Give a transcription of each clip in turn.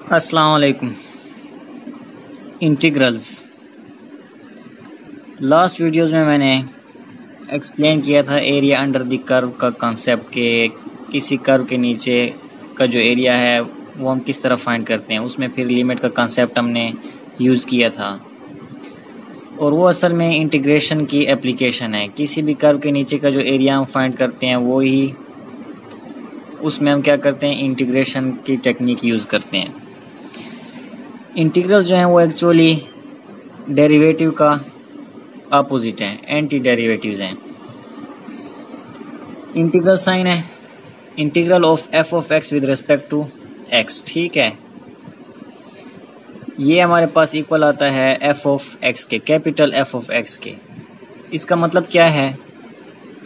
अस्सलाम वालेकुम। Integrals last videos में मैंने एक्सप्लेन किया था एरिया अंडर द कर्व का कॉन्सेप्ट के किसी कर्व के नीचे का जो एरिया है वो हम किस तरह फाइंड करते हैं। उसमें फिर लिमिट का कॉन्सेप्ट हमने यूज़ किया था और वो असल में इंटीग्रेशन की एप्लीकेशन है। किसी भी कर्व के नीचे का जो एरिया हम फाइंड करते हैं वो ही उसमें हम क्या करते हैं, इंटीग्रेशन की टेक्निक यूज़ करते हैं। इंटीग्रल्स जो हैं वो एक्चुअली डेरिवेटिव का अपोजिट हैं, एंटी डेरिवेटिव्स हैं। इंटीग्रल साइन है integral of f of x with respect to x, ठीक है। ये हमारे पास इक्वल आता है एफ ऑफ एक्स के, कैपिटल एफ ऑफ एक्स के। इसका मतलब क्या है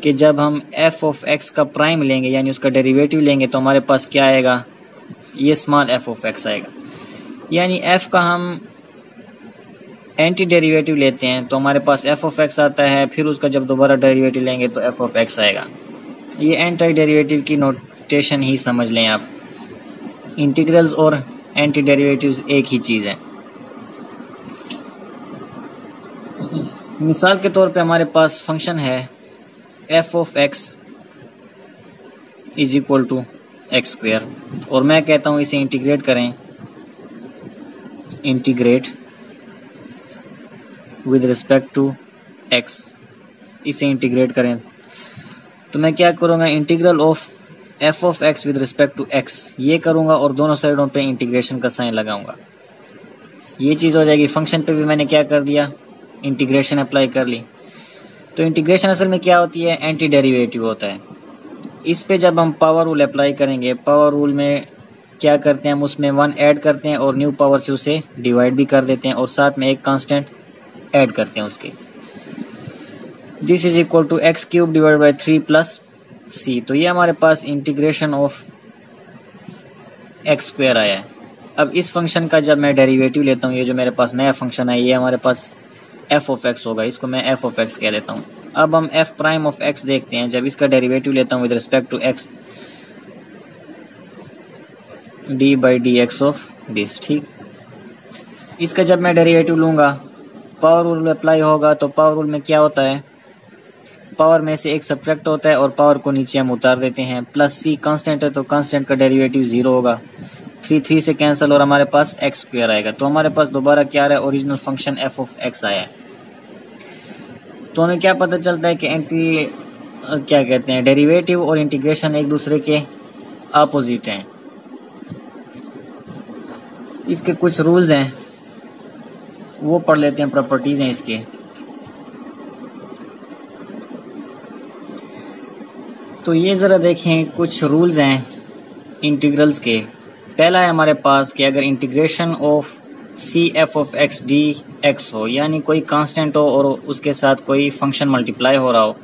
कि जब हम एफ ऑफ एक्स का प्राइम लेंगे यानी उसका डेरिवेटिव लेंगे तो हमारे पास क्या आएगा, ये स्मॉल एफ ऑफ एक्स आएगा। यानी एफ का हम एंटी डेरिवेटिव लेते हैं तो हमारे पास एफ ऑफ एक्स आता है, फिर उसका जब दोबारा डेरिवेटिव लेंगे तो एफ ऑफ एक्स आएगा। ये एंटी डेरिवेटिव की नोटेशन ही समझ लें आप। इंटीग्रल्स और एंटी डेरिवेटिव्स एक ही चीज़ है। मिसाल के तौर पे हमारे पास फंक्शन है f of x is equal to x square और मैं कहता हूँ इसे इंटीग्रेट करें, integrate with respect to x. इसे इंटीग्रेट करें तो मैं क्या करूँगा, integral of f of x with respect to x ये करूँगा और दोनों साइडों पे इंटीग्रेशन का साइन लगाऊंगा। ये चीज़ हो जाएगी। फंक्शन पे भी मैंने क्या कर दिया, इंटीग्रेशन अप्लाई कर ली। तो इंटीग्रेशन असल में क्या होती है, एंटी डेरिवेटिव होता है। इस पे जब हम पावर रूल अप्लाई करेंगे, पावर रूल में क्या करते हैं, हम उसमें 1 ऐड करते हैं और न्यू पावर से उसे डिवाइड भी कर देते हैं और साथ में एक कांस्टेंट ऐड करते हैं उसके। This is equal to x cube divide by 3 plus c. तो ये हमारे पास इंटीग्रेशन ऑफ एक्स स्क्वायर आया है। अब इस फंक्शन का जब मैं डेरिवेटिव लेता हूँ, ये जो मेरे पास नया फंक्शन है ये हमारे पास एफ ऑफ एक्स होगा, इसको मैं एफ ऑफ एक्स कह लेता हूँ। अब हम एफ प्राइम ऑफ एक्स देखते हैं। जब इसका डेरिवेटिव लेता हूँ with respect to x, d by d x of this, ठीक। इसका जब मैं डेरिवेटिव लूंगा, पावर रूल अप्लाई होगा तो पावर रूल में क्या होता है, पावर में से एक सब्ट्रैक्ट होता है और पावर को नीचे हम उतार देते हैं। प्लस सी कांस्टेंट है तो कांस्टेंट का डेरिवेटिव 0 होगा। 3 से कैंसिल और हमारे पास एक्स स्क्वायर आएगा। तो हमारे पास दोबारा क्या आ रहा है, original function F of x आया है। तो हमें क्या पता चलता है कि एंटी क्या कहते हैं, डेरिवेटिव और इंटीग्रेशन एक दूसरे के अपोजिट हैं। इसके कुछ रूल्स हैं वो पढ़ लेते हैं, प्रॉपर्टीज हैं इसके। तो ये जरा देखें, कुछ रूल्स हैं इंटीग्रल्स के। पहला है हमारे पास कि अगर integration of c f of x d x हो, यानी कोई कांस्टेंट हो और उसके साथ कोई फंक्शन मल्टीप्लाई हो रहा हो,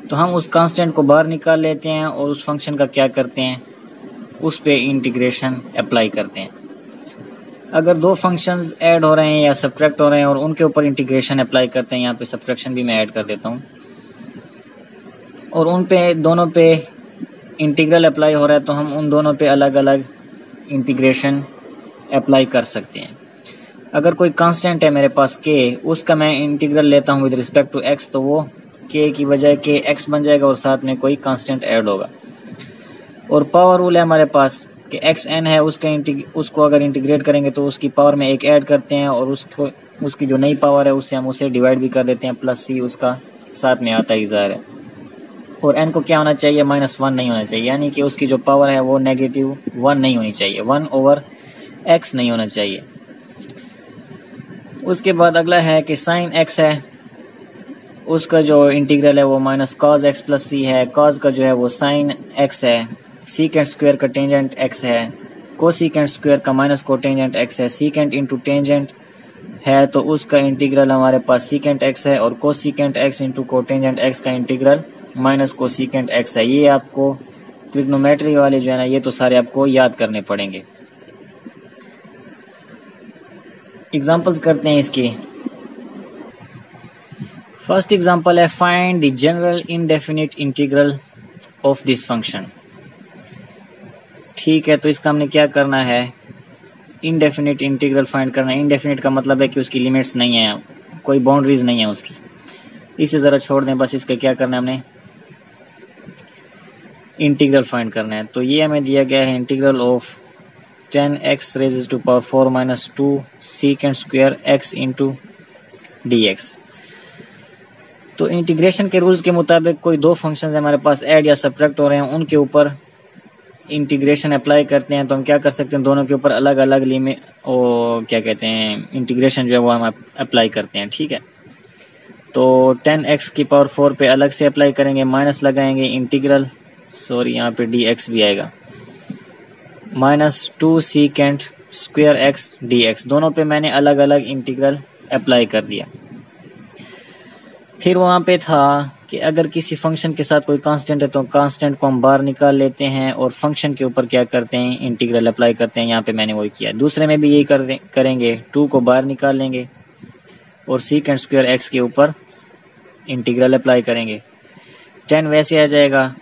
तो हम उस कांस्टेंट को बाहर निकाल लेते हैं और उस फंक्शन का क्या करते हैं, उस पे इंटीग्रेशन अप्लाई करते हैं। अगर दो फंक्शंस ऐड हो रहे हैं या सब्ट्रैक्ट हो रहे हैं और उनके ऊपर इंटीग्रेशन अप्लाई करते हैं, यहाँ पे सब्ट्रैक्शन भी मैं ऐड कर देता हूँ, और उन पे दोनों पे इंटीग्रल अप्लाई हो रहा है तो हम उन दोनों पे अलग अलग इंटीग्रेशन अप्लाई कर सकते हैं। अगर कोई कांस्टेंट है मेरे पास k, उसका मैं इंटीग्रल लेता हूँ विद रिस्पेक्ट टू x, तो वो k की बजाय k x बन जाएगा और साथ में कोई कांस्टेंट ऐड होगा। और पावर रूल है हमारे पास कि xn है, उसको अगर इंटीग्रेट करेंगे तो उसकी पावर में एक ऐड करते हैं और उसकी जो नई पावर है उससे हम उसे डिवाइड भी कर देते हैं। प्लस सी उसका साथ में आता ही ज़ाहिर है। और n को क्या होना चाहिए, -1 नहीं होना चाहिए, यानी कि उसकी जो पावर है वो -1 नहीं होनी चाहिए, 1/x नहीं होना चाहिए। उसके बाद अगला है कि साइन x है, उसका जो इंटीग्रल है वो -cos x प्लस c है। cos का जो है वो साइन x है, सीकेंट स्क्वायर का टेंजेंट x है, कोसीकेंट स्क्वायर का माइनस कोटेंजेंट x है। सीकेंट इंटू टेंजेंट है तो उसका इंटीग्रल हमारे पास सीकेंट x है और cosecant x into cotangent x का इंटीग्रल माइनस कोसीकेंट x है। ये आपको ट्रिग्नोमेट्री वाले जो है ना, ये तो सारे आपको याद करने पड़ेंगे। एग्जांपल्स करते हैं इसकी। फर्स्ट एग्जांपल है, find the general indefinite integral of this function. ठीक है, तो इसका हमने क्या करना है, इनडेफिनिट इंटीग्रल फाइंड करना है। इनडेफिनिट का मतलब है कि उसकी लिमिट्स नहीं है, कोई बाउंड्रीज नहीं है उसकी। इसे ज़रा छोड़ दें, बस इसका क्या करना है, हमने इंटीग्रल फाइंड करना है। तो ये हमें दिया गया है integral of 10x raise to power 4 minus 2 second square x into dx। तो इंटीग्रेशन के रूल्स के मुताबिक कोई दो फंक्शंस हमारे पास ऐड या सब्ट्रैक्ट हो रहे हैं, उनके ऊपर इंटीग्रेशन अप्लाई करते हैं। तो हम क्या कर सकते हैं, दोनों के ऊपर अलग अलग लिमिट और क्या कहते हैं इंटीग्रेशन जो है वो हम अप्लाई करते हैं, ठीक है। तो 10x की पावर 4 पे अलग से अप्लाई करेंगे, माइनस लगाएंगे, इंटीग्रल यहाँ पे dx भी आएगा, minus 2 second square x dx। दोनों पे मैंने अलग अलग इंटीग्रल अप्लाई कर दिया। फिर वहाँ पे था कि अगर किसी फंक्शन के साथ कोई कांस्टेंट है तो कांस्टेंट को हम बाहर निकाल लेते हैं और फंक्शन के ऊपर क्या करते हैं, इंटीग्रल अप्लाई करते हैं। यहाँ पे मैंने वही किया। दूसरे में भी यही करेंगे, 2 को बाहर निकाल लेंगे और सीकेंड स्क्वायर x के ऊपर इंटीग्रल अप्लाई करेंगे। 10 वैसे आ जाएगा,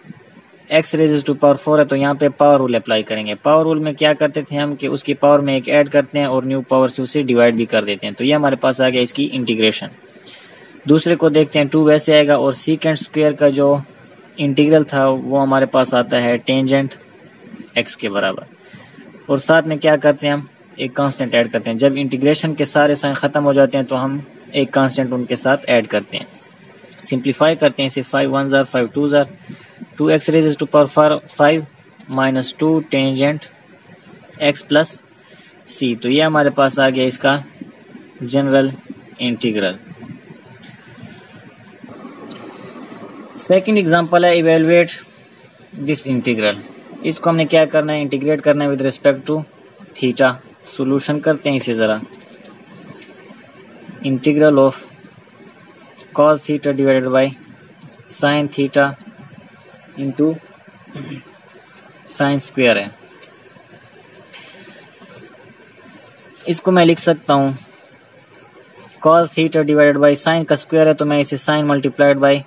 x रेज़ टू पावर 4 है तो यहाँ पे पावर रूल अप्लाई करेंगे। पावर रूल में क्या करते थे हम कि उसकी पावर में एक ऐड करते हैं और न्यू पावर से उसे डिवाइड भी कर देते हैं। तो ये हमारे पास आ गया इसकी इंटीग्रेशन। दूसरे को देखते हैं, 2 वैसे आएगा और सीकेंड स्क्वायर का जो इंटीग्रल था वो हमारे पास आता है टेंजेंट x के बराबर। और साथ में क्या करते हैं, हम एक कांस्टेंट ऐड करते हैं। जब इंटीग्रेशन के सारे साइन ख़त्म हो जाते हैं तो हम एक कांस्टेंट उनके साथ ऐड करते हैं, सिंप्लीफाई करते हैं इसे। 5 1 ज़ार 5 2 ज़ार 2x raise to power 5 minus 2 tangent x plus c। तो ये हमारे पास आ गया इसका जनरल इंटीग्रल। सेकंड एग्जांपल है इवेलुएट दिस इंटीग्रल। इसको हमने क्या करना है, इंटीग्रेट करना है with respect to theta. Solution करते हैं इसे ज़रा। Integral of cos theta divided by sine theta into sine square है। इसको मैं लिख सकता हूँ cos theta divided by sign का स्क्वायर है तो मैं इसे साइन मल्टीप्लाइड बाय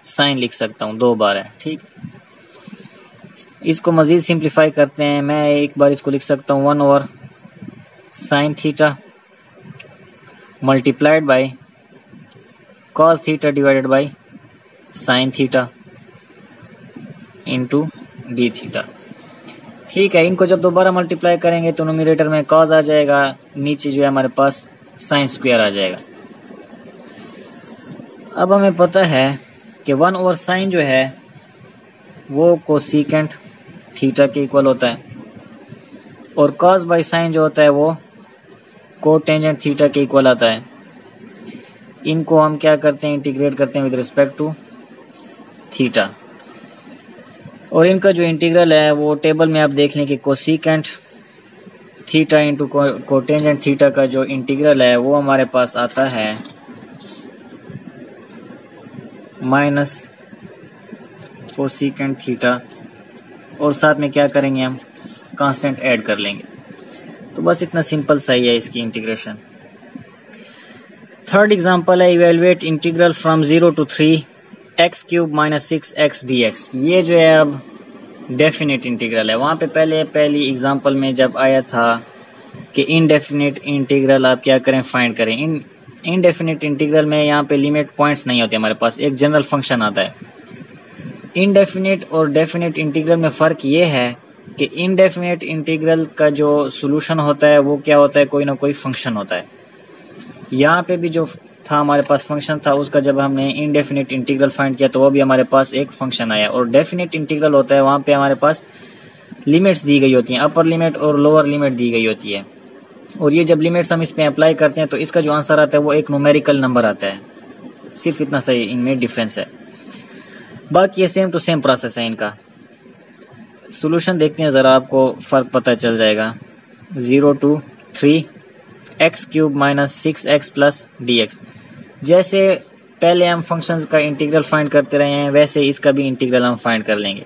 साइन लिख सकता हूँ, 2 बार है, ठीक। इसको मजीद सिंप्लीफाई करते हैं, मैं एक बार इसको लिख सकता हूँ 1 over sine theta multiplied by cos theta divided by sine theta into D theta, ठीक है। इनको जब दोबारा मल्टीप्लाई करेंगे तो न्यूमरेटर में cos आ जाएगा, नीचे जो है हमारे पास साइन स्क्वायर आ जाएगा। अब हमें पता है कि 1 ओवर साइन जो है वो कोसेकेंट थीटा के इक्वल होता है और cos बाई साइन जो होता है वो कोटेंजेंट थीटा के इक्वल आता है। इनको हम क्या करते हैं, इंटीग्रेट करते हैं विद रिस्पेक्ट टू थीटा। और इनका जो इंटीग्रल है वो टेबल में आप देख लें कि cosecant theta into cotangent theta का जो इंटीग्रल है वो हमारे पास आता है माइनस कोसेकेंट थीटा और साथ में क्या करेंगे, हम कांस्टेंट ऐड कर लेंगे। तो बस इतना सिंपल सा ही है इसकी इंटीग्रेशन। थर्ड एग्जांपल है evaluate integral from 0 to 3 x cube minus 6x dx। ये जो है अब डेफिनेट इंटीग्रल है। वहाँ पे पहली एग्जांपल में जब आया था कि इनडेफिनिट इंटीग्रल आप क्या करें, फाइंड करें। इनडेफिनिट इंटीग्रल में यहाँ पे लिमिट पॉइंट्स नहीं होते हमारे पास, एक जनरल फंक्शन आता है। इनडेफिनिट और डेफिनिट इंटीग्रल में फ़र्क ये है कि इनडेफिनिट इंटीग्रल का जो सॉल्यूशन होता है वो क्या होता है, कोई ना कोई फंक्शन होता है। यहाँ पे भी जो था हमारे पास फंक्शन था, उसका जब हमने इनडेफिनिट इंटीग्रल फाइंड किया तो वो भी हमारे पास एक फंक्शन आया। और डेफिनिट इंटीग्रल होता है वहाँ पे हमारे पास लिमिट्स दी गई होती हैं, अपर लिमिट और लोअर लिमिट दी गई होती है। और ये जब लिमिट्स हम इस पे अप्लाई करते हैं तो इसका जो आंसर आता है वो एक न्यूमेरिकल नंबर आता है। सिर्फ इतना सही इनमें डिफरेंस है, बाकी ये सेम टू सेम प्रोसेस है इनका। सॉल्यूशन देखते हैं ज़रा, आपको फ़र्क पता चल जाएगा। 0 to 3 x cube minus 6x plus dx। जैसे पहले हम फंक्शंस का इंटीग्रल फाइंड करते रहे हैं वैसे इसका भी इंटीग्रल हम फाइंड कर लेंगे।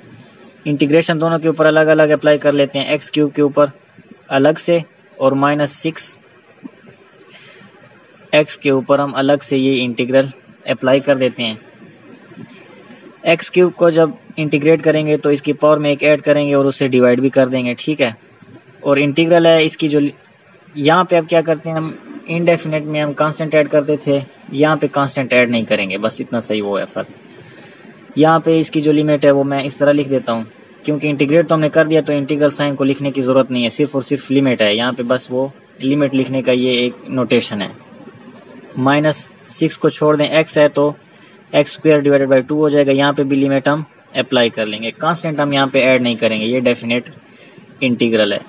इंटीग्रेशन दोनों के ऊपर अलग अलग अप्लाई कर लेते हैं, x क्यूब के ऊपर अलग से और माइनस 6x के ऊपर हम अलग से ये इंटीग्रल अप्लाई कर देते हैं। x क्यूब को जब इंटीग्रेट करेंगे तो इसकी पावर में एक ऐड करेंगे और उससे डिवाइड भी कर देंगे, ठीक है। और इंटीग्रल है, इसकी जो यहाँ पे अब क्या करते हैं हम, इनडेफिनेट में हम कांस्टेंट ऐड करते थे, यहाँ पे कांस्टेंट ऐड नहीं करेंगे, बस इतना सही वो है फर्क। यहाँ पे इसकी जो लिमिट है वो मैं इस तरह लिख देता हूँ, क्योंकि इंटीग्रेट तो हमने कर दिया तो इंटीग्रल साइन को लिखने की ज़रूरत नहीं है, सिर्फ और सिर्फ लिमिट है। यहाँ पे बस वो लिमिट लिखने का ये एक नोटेशन है। -6 को छोड़ दें, x है तो x² डिवाइडेड बाई 2 हो जाएगा। यहाँ पे भी लिमिट हम अप्लाई कर लेंगे, कांस्टेंट हम यहाँ पे ऐड नहीं करेंगे, ये डेफिनेट इंटीग्रल है।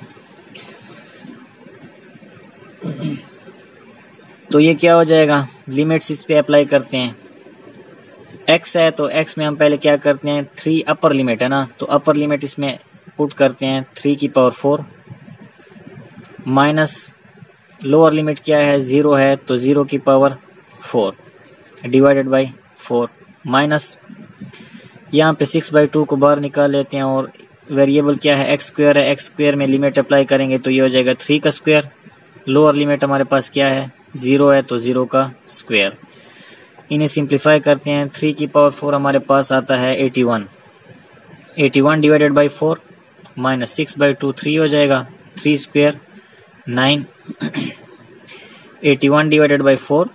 तो ये क्या हो जाएगा, लिमिट्स इस पे अप्लाई करते हैं। x है तो x में हम पहले क्या करते हैं, 3 अपर लिमिट है ना, तो अपर लिमिट इसमें पुट करते हैं 3 की पावर 4 माइनस लोअर लिमिट क्या है, 0 है तो 0 की पावर 4 डिवाइडेड बाई 4 माइनस यहाँ पे 6/2 को बाहर निकाल लेते हैं और वेरिएबल क्या है, x² है, x² में लिमिट अप्लाई करेंगे तो ये हो जाएगा 3 का स्क्वायर। लोअर लिमिट हमारे पास क्या है, 0 है तो 0 का स्क्वायर। इन्हें सिंप्लीफाई करते हैं, 3 की पावर 4 हमारे पास आता है 81 डिवाइडेड बाई 4 माइनस 6/2 3 हो जाएगा, 3 square 9 81 divided by 4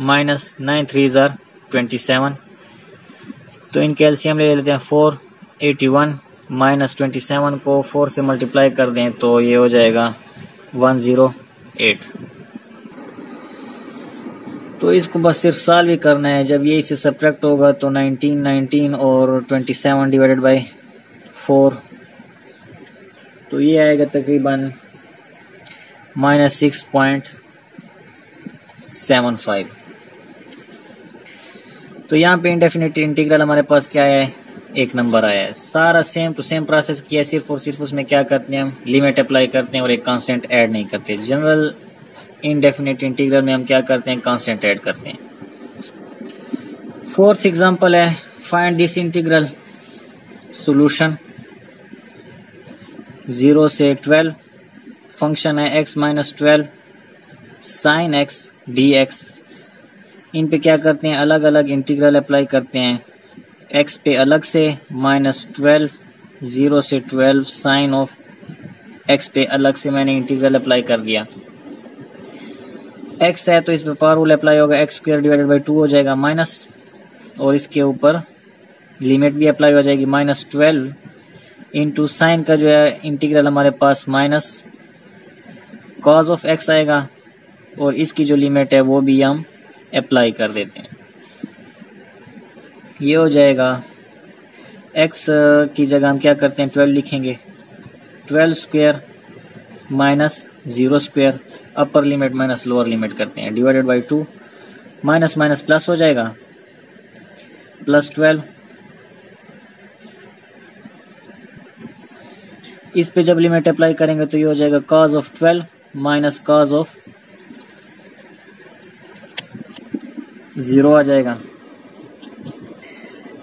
minus 9 3 are 27। तो इनके एलसीएम ले लेते हैं 4, 81 माइनस 27 को 4 से मल्टीप्लाई कर दें तो ये हो जाएगा 108। तो इसको बस सिर्फ सॉल्व ही करना है। जब ये इससे सब्ट्रैक्ट होगा तो 19 और 27 डिवाइडेड बाई 4 तो ये आएगा तकरीबन -6.75। तो यहाँ पे इंडेफिनिट इंटीग्रल हमारे पास क्या है, 1 नंबर आया है। सारा सेम टू सेम प्रोसेस किया, सिर्फ और सिर्फ उसमें क्या करते हैं हम, लिमिट अप्लाई करते हैं और एक कांस्टेंट ऐड नहीं करते। जनरल इनडेफिनिट इंटीग्रल में हम क्या करते हैं, कांस्टेंट ऐड करते हैं। 4th एग्जांपल है, फाइंड दिस इंटीग्रल। सॉल्यूशन 0 से 12, फंक्शन है x minus 12 sine x dx। इन पे क्या करते हैं, अलग अलग इंटीग्रल अप्लाई करते हैं। x पे अलग से -12, 0 से 12 साइन ऑफ x पे अलग से मैंने इंटीग्रल अप्लाई कर दिया। x है तो इस पे पावर रूल अप्लाई होगा, x² डिवाइडेड बाई 2 हो जाएगा माइनस, और इसके ऊपर लिमिट भी अप्लाई हो जाएगी -12 इंटू साइन का जो है इंटीग्रल हमारे पास माइनस कॉज ऑफ x आएगा, और इसकी जो लिमिट है वो भी हम अप्लाई कर देते हैं। ये हो जाएगा x की जगह हम क्या करते हैं, 12 लिखेंगे, 12 square minus 0 square, upper limit minus lower limit करते हैं, divided by 2 minus minus plus हो जाएगा, +12। इस पे जब लिमिट अप्लाई करेंगे तो ये हो जाएगा cos of 12 minus cos of 0 आ जाएगा।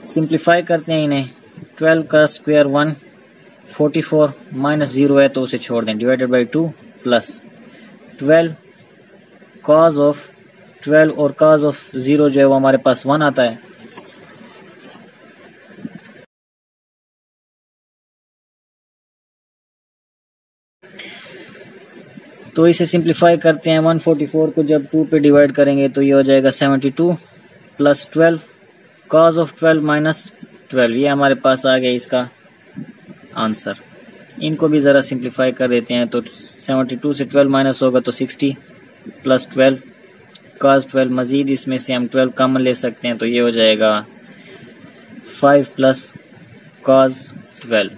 सिंप्लीफाई करते हैं इन्हें, 12 का स्क्वायर 144 माइनस 0 है तो उसे छोड़ दें, divided by 2 plus 12 cos of 12 और cos ऑफ 0 जो है वो हमारे पास 1 आता है। तो इसे सिंप्लीफाई करते हैं, 144 को जब 2 पे डिवाइड करेंगे तो ये हो जाएगा 72 प्लस 12 cos ऑफ 12 माइनस 12, ये हमारे पास आ गया इसका आंसर। इनको भी ज़रा सिंप्लीफाई कर देते हैं, तो 72 से 12 माइनस होगा तो 60 प्लस 12 cos 12, मज़ीद इसमें से हम 12 कॉमन ले सकते हैं तो ये हो जाएगा 5 प्लस cos 12।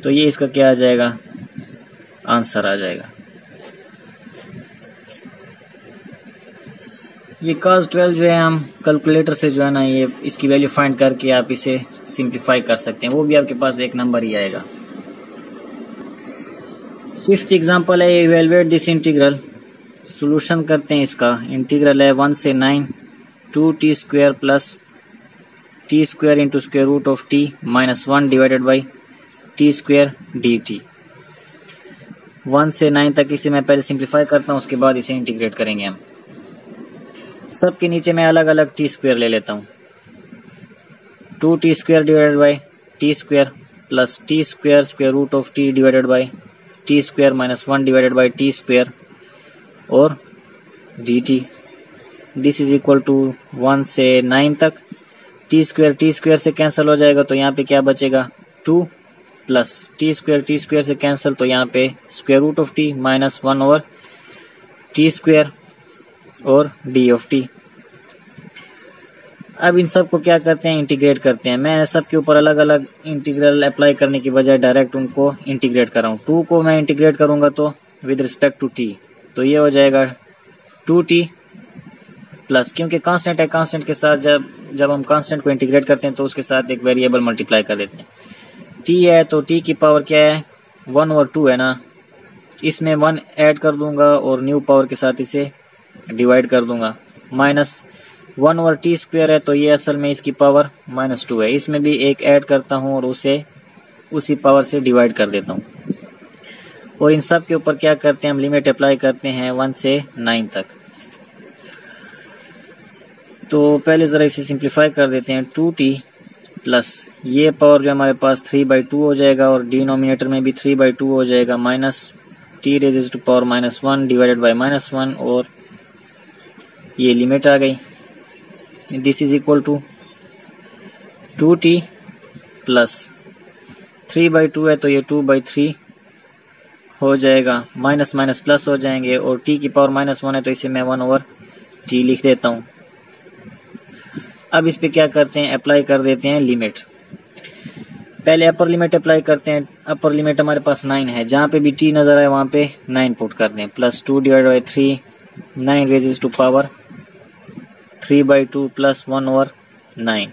तो ये इसका क्या आ जाएगा, आंसर आ जाएगा। ये cos 12 जो है हम कैलकुलेटर से जो है ना, ये इसकी वैल्यू फाइंड करके आप इसे सिंप्लीफाई कर सकते हैं, वो भी आपके पास 1 नंबर ही आएगा। 5th एग्जांपल है, इवैल्यूएट दिस इंटीग्रल। सॉल्यूशन करते हैं इसका। इंटीग्रल है 1 से 9 2t square plus t square into square root of t minus 1 divided by t square dt। 1 से 9 तक इसे मैं पहले सिंप्लीफाई करता हूँ, उसके बाद इसे इंटीग्रेट करेंगे हम। सब के नीचे मैं अलग अलग टी स्क्वायर ले लेता हूँ। 2t square divided by t square plus t square square root of t divided by t square minus 1 divided by t square और d t. This is equal to 1 से 9 तक। टी स्क्वायर से cancel हो जाएगा तो यहाँ पे क्या बचेगा 2 प्लस टी स्क्वायर से कैंसिल तो यहाँ पे square root of t minus 1 over t square और डी ऑफ टी। अब इन सब को क्या करते हैं इंटीग्रेट करते हैं। मैं सब के ऊपर अलग अलग इंटीग्रल अप्लाई करने की बजाय डायरेक्ट उनको इंटीग्रेट कर रहा हूँ। 2 को मैं इंटीग्रेट करूंगा तो विद रिस्पेक्ट टू टी तो ये हो जाएगा 2t प्लस, क्योंकि कांस्टेंट है, कांस्टेंट के साथ जब हम कांस्टेंट को इंटीग्रेट करते हैं तो उसके साथ एक वेरिएबल मल्टीप्लाई कर देते हैं। t है तो t की पावर क्या है 1 ओवर 2 है ना, इसमें 1 ऐड कर दूंगा और न्यू पावर के साथ इसे डिवाइड कर दूंगा। माइनस 1 ओवर टी स्क्वायर है तो ये असल में इसकी पावर -2 है, इसमें भी एक ऐड करता हूँ और उसे उसी पावर से डिवाइड कर देता हूँ। और इन सब के ऊपर क्या करते हैं हम लिमिट अप्लाई करते हैं 1 से 9 तक। तो पहले ज़रा इसे सिंप्लीफाई कर देते हैं। 2t प्लस ये पावर जो हमारे पास 3/2 हो जाएगा और डिनोमिनेटर में भी 3/2 हो जाएगा minus t raise to power -1 divided by -1 और ये लिमिट आ गई। This is equal to 2t plus 3/2 है तो ये 2/3 हो जाएगा, माइनस माइनस प्लस हो जाएंगे और t की पावर -1 है तो इसे मैं 1 ओवर t लिख देता हूँ। अब इस पे क्या करते हैं अप्लाई कर देते हैं लिमिट। पहले अपर लिमिट अप्लाई करते हैं। अपर लिमिट हमारे पास 9 है, जहाँ पे भी t नजर आए वहाँ पे 9 पुट कर दें। Plus 2 divide by 3 9 raise to power 3/2 plus 1 over 9,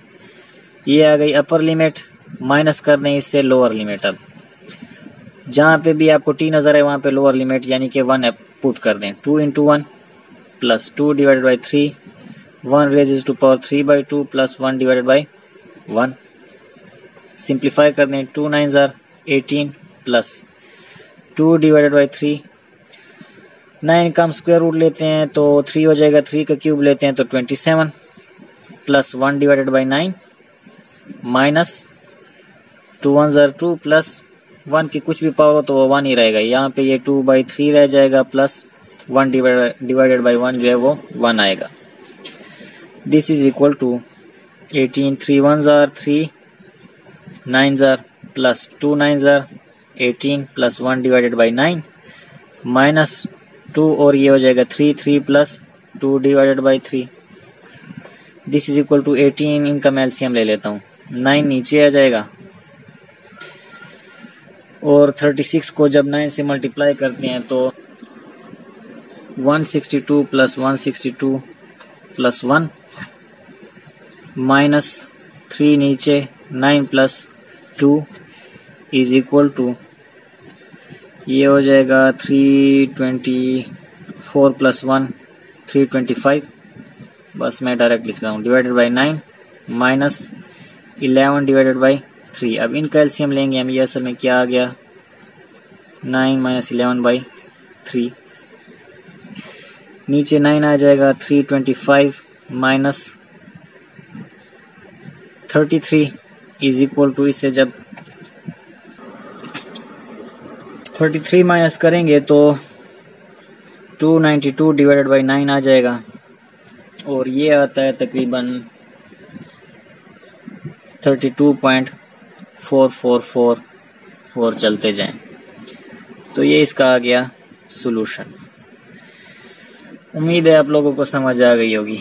ये आ गई अपर लिमिट। माइनस कर दें इससे लोअर लिमिट। अब जहाँ पे भी आपको t नजर आए वहाँ पे लोअर लिमिट यानी कि 1 पुट कर दें। 2 into 1 plus 2 divided by 3 1 raise to power 3/2 plus 1 divided by 1। Simplify कर दें। 2 9 18 प्लस 2 डिवाइडेड बाई 3 9 का हम स्क्वायर रूट लेते हैं तो 3 हो जाएगा, 3 का क्यूब लेते हैं तो 27 plus 1 divided by 9 minus 2 1 2 plus 1 की कुछ भी पावर हो तो वो 1 ही रहेगा। यहाँ पे ये 2/3 रह जाएगा प्लस 1 डिवाइडेड बाई 1 जो है वो 1 आएगा। This is equal to 18 3 1 3 9 plus 2 9 18 plus 1 divided by 9 minus 2 और ये हो जाएगा 3 3 plus 2 divided by 3। This is equal to 18, इनका मैं एलसीएम ले लेता हूँ। 9 नीचे आ जाएगा और 36 को जब 9 से मल्टीप्लाई करते हैं तो 162 प्लस 162 प्लस 1 माइनस 3 नीचे 9 प्लस 2 इज इक्वल टू ये हो जाएगा 324 प्लस 1 325, बस मैं डायरेक्ट लिख रहा हूँ, divided by 9 minus 11 divided by 3। अब इनका एलसीएम लेंगे हम, ये असल में क्या आ गया 9 माइनस 11 बाई 3। नीचे 9 आ जाएगा 325 माइनस 33 इज इक्वल टू, इससे जब 33 माइनस करेंगे तो 292 डिवाइडेड बाई 9 आ जाएगा और ये आता है तकरीबन 32.4444 चलते जाएं। तो ये इसका आ गया सॉल्यूशन। उम्मीद है आप लोगों को समझ आ गई होगी।